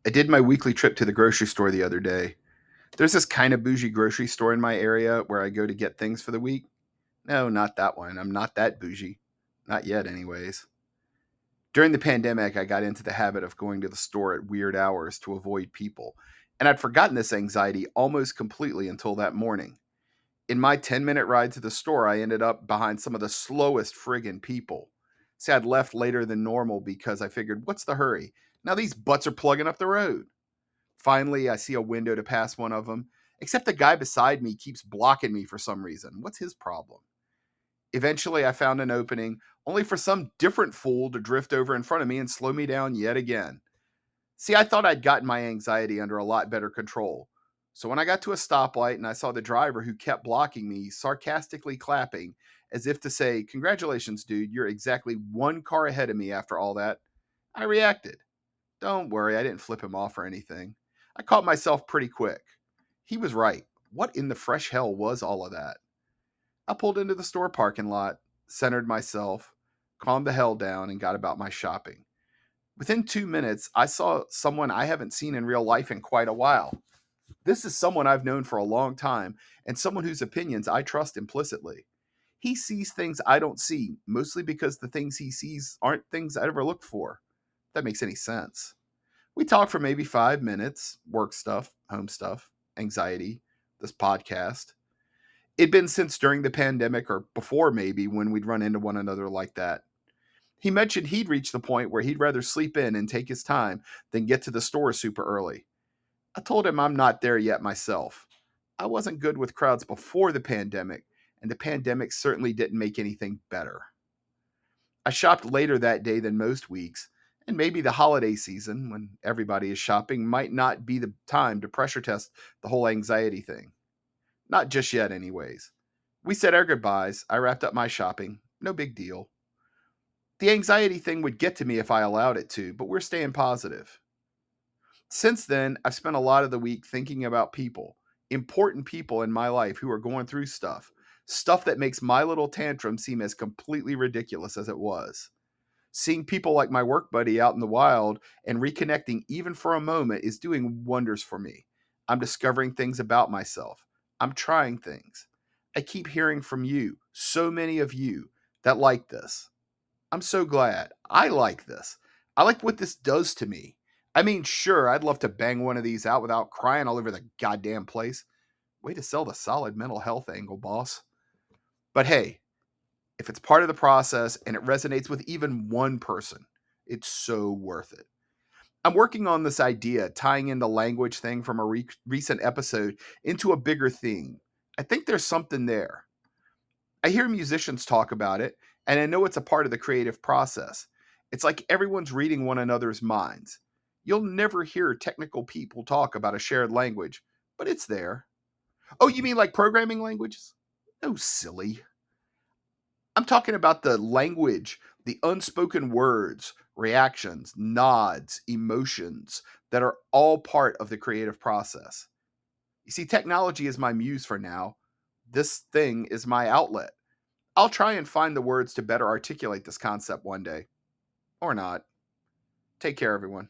I did my weekly trip to the grocery store the other day. There's this kind of bougie grocery store in my area where I go to get things for the week. No, not that one. I'm not that bougie. Not yet, anyways. During the pandemic, I got into the habit of going to the store at weird hours to avoid people, and I'd forgotten this anxiety almost completely until that morning. In my 10-minute ride to the store, I ended up behind some of the slowest friggin' people. See, I'd left later than normal because I figured, what's the hurry? Now these butts are plugging up the road. Finally, I see a window to pass one of them, except the guy beside me keeps blocking me for some reason. What's his problem? Eventually, I found an opening, only for some different fool to drift over in front of me and slow me down yet again. See, I thought I'd gotten my anxiety under a lot better control. So when I got to a stoplight and I saw the driver who kept blocking me sarcastically clapping, as if to say, "Congratulations, dude, you're exactly one car ahead of me after all that," I reacted. Don't worry, I didn't flip him off or anything. I caught myself pretty quick. He was right. What in the fresh hell was all of that? I pulled into the store parking lot, centered myself, calmed the hell down, and got about my shopping. Within 2 minutes, I saw someone I haven't seen in real life in quite a while. This is someone I've known for a long time and someone whose opinions I trust implicitly. He sees things I don't see, mostly because the things he sees aren't things I'd ever look for. If that makes any sense. We talked for maybe 5 minutes, work stuff, home stuff, anxiety, this podcast. It'd been since during the pandemic or before maybe when we'd run into one another like that. He mentioned he'd reached the point where he'd rather sleep in and take his time than get to the store super early. I told him I'm not there yet myself. I wasn't good with crowds before the pandemic, and the pandemic certainly didn't make anything better. I shopped later that day than most weeks, and maybe the holiday season, when everybody is shopping, might not be the time to pressure test the whole anxiety thing. Not just yet, anyways. We said our goodbyes. I wrapped up my shopping. No big deal. The anxiety thing would get to me if I allowed it to, but we're staying positive. Since then, I've spent a lot of the week thinking about people, important people in my life who are going through stuff that makes my little tantrum seem as completely ridiculous as it was. Seeing people like my work buddy out in the wild and reconnecting even for a moment is doing wonders for me. I'm discovering things about myself. I'm trying things. I keep hearing from you, so many of you that like this. I'm so glad. I like this. I like what this does to me. I mean, sure, I'd love to bang one of these out without crying all over the goddamn place. Way to sell the solid mental health angle, boss. But hey, if it's part of the process and it resonates with even one person, it's so worth it. I'm working on this idea, tying in the language thing from a recent episode into a bigger theme. I think there's something there. I hear musicians talk about it, and I know it's a part of the creative process. It's like everyone's reading one another's minds. You'll never hear technical people talk about a shared language, but it's there. Oh, you mean like programming languages? No, silly. I'm talking about the language, the unspoken words, reactions, nods, emotions that are all part of the creative process. You see, technology is my muse for now. This thing is my outlet. I'll try and find the words to better articulate this concept one day. Or not. Take care, everyone.